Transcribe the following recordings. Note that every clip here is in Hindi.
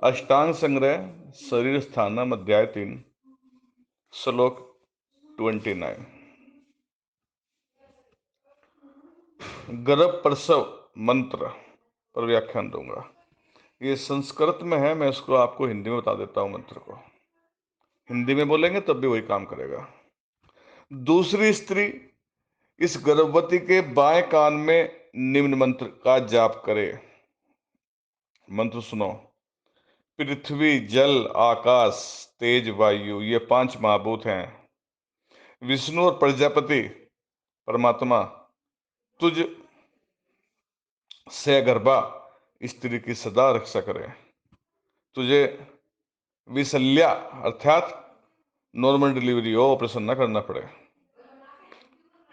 अष्टांग संग्रह शरीर स्थानम अध्याय 3 श्लोक 29। गर्भ प्रसव मंत्र पर व्याख्यान दूंगा। ये संस्कृत में है, मैं इसको आपको हिंदी में बता देता हूं। मंत्र को हिंदी में बोलेंगे तब भी वही काम करेगा। दूसरी स्त्री इस गर्भवती के बाएं कान में निम्न मंत्र का जाप करे। मंत्र सुनो। पृथ्वी, जल, आकाश, तेज, वायु, ये 5 महाभूत हैं। विष्णु और प्रजापति परमात्मा तुझ से गर्भा स्त्री की सदा रक्षा करे। तुझे विशल्या अर्थात नॉर्मल डिलीवरी हो, ऑपरेशन न करना पड़े।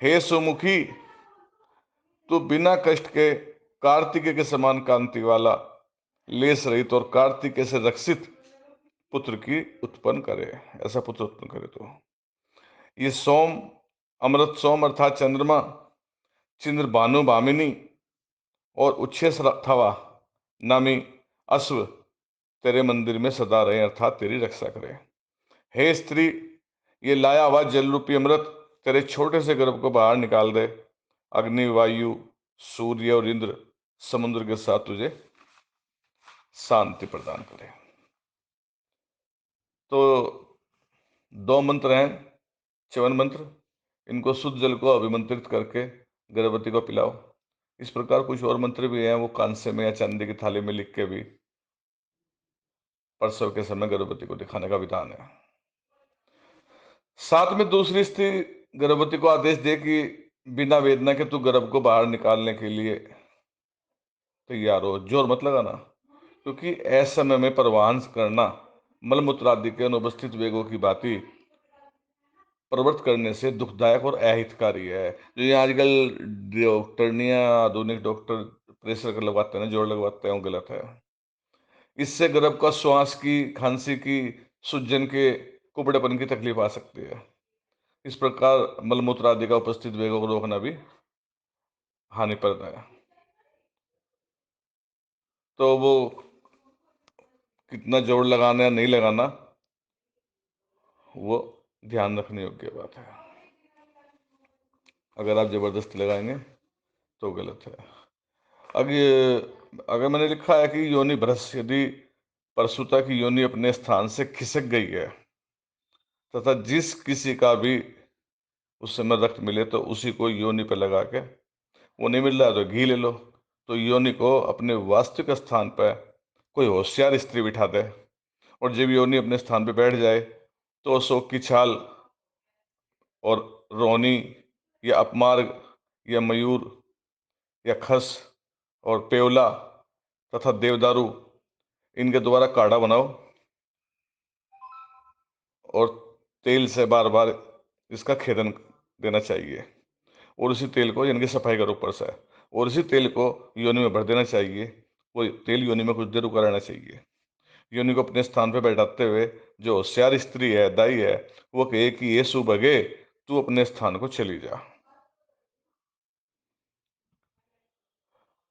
हे सुमुखी, तू बिना कष्ट के कार्तिकेय के समान कांति वाला, लेस रहित और कार्तिकेय से रक्षित पुत्र की उत्पन्न करे। ऐसा पुत्र उत्पन्न करे। तो ये सोम, अमृत सोम अर्थात चंद्रमा, चिंद्र भानु भामिनी और उच्छेस थवा नामी अश्व तेरे मंदिर में सदा रहे अर्थात तेरी रक्षा करे। हे स्त्री, ये लाया हुआ जल रूपी अमृत तेरे छोटे से गर्भ को बाहर निकाल दे। अग्नि, वायु, सूर्य और इंद्र समुद्र के साथ तुझे शांति प्रदान करे। तो 2 मंत्र हैं, च्यवन मंत्र। इनको शुद्ध जल को अभिमंत्रित करके गर्भवती को पिलाओ। इस प्रकार कुछ और मंत्र भी हैं, वो कांसे में या चांदी की थाली में लिख के भी प्रसव के समय गर्भवती को दिखाने का विधान है। साथ में दूसरी स्त्री गर्भवती को आदेश दे कि बिना वेदना के तू गर्भ को बाहर निकालने के लिए तैयार हो। जोर मत लगाना, क्योंकि असमय में प्रवाहन करना मलमूत्र आदि के अनुपस्थित वेगों की भांति प्रवृत्त करने से दुखदायक और अहितकारी है। जो ये आजकल डॉक्टरनियां, आधुनिक डॉक्टर प्रेशर कर लगवाते हैं ना, जोर लगवाते हैं, वो गलत है। इससे गर्भ का श्वास की, खांसी की, सूजन के, कुबड़ेपन की तकलीफ आ सकती है। इस प्रकार मलमूत्र आदि का उपस्थित वेगों को रोकना भी हानिप्रद है। तो वो कितना जोर लगाना या नहीं लगाना, वो ध्यान रखने योग्य बात है। अगर आप जबरदस्ती लगाएंगे तो गलत है। अगर मैंने लिखा है कि योनि भ्रष्ट, यदि प्रसूता की योनि अपने स्थान से खिसक गई है तथा जिस किसी का भी उस समय रक्त मिले तो उसी को योनि पर लगा के, वो नहीं मिल रहा है तो घी ले लो, तो योनि को अपने वास्तविक स्थान पर कोई होशियार स्त्री बिठा दे, और जब योनि अपने स्थान पर बैठ जाए तो अशोक की छाल और रोहनी या अपमार्ग या मयूर या खस और पेवला तथा देवदारू, इनके द्वारा काढ़ा बनाओ और तेल से बार बार इसका खेदन देना चाहिए। और उसी तेल को, यानी कि सफाई करो ऊपर से, और उसी तेल को योनि में भर देना चाहिए। वो तेल योनि में कुछ देर रुका रहना चाहिए। योनि को अपने स्थान पर बैठाते हुए जो होशियार स्त्री है, दाई है, वो कहे कि ये सुबगे, तू अपने स्थान को चली जा।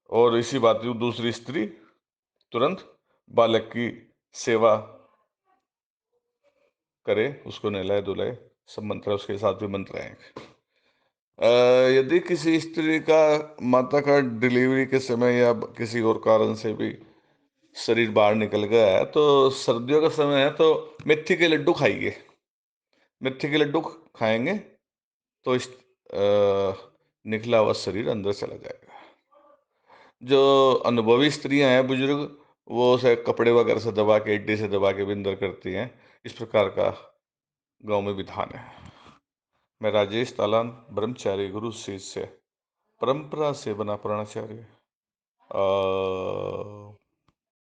और इसी बात की दूसरी स्त्री तुरंत बालक की सेवा करे, उसको नहलाए धुलाए। सब मंत्र उसके साथ भी मंत्र हैं। यदि किसी स्त्री का, माता का डिलीवरी के समय या किसी और कारण से भी शरीर बाहर निकल गया है, तो सर्दियों का समय है, तो मेथी के लड्डू खाइए। मेथी के लड्डू खाएंगे तो इस निकला हुआ शरीर अंदर चला जाएगा। जो अनुभवी स्त्रियां हैं, बुजुर्ग, वो उसे कपड़े वगैरह से दबा के, एडी से दबा के भी अंदर करती हैं। इस प्रकार का गांव में विधान है। मैं राजेश तालान, ब्रह्मचारी, गुरु शिष्य, परंपरा से बना प्राणाचार्य।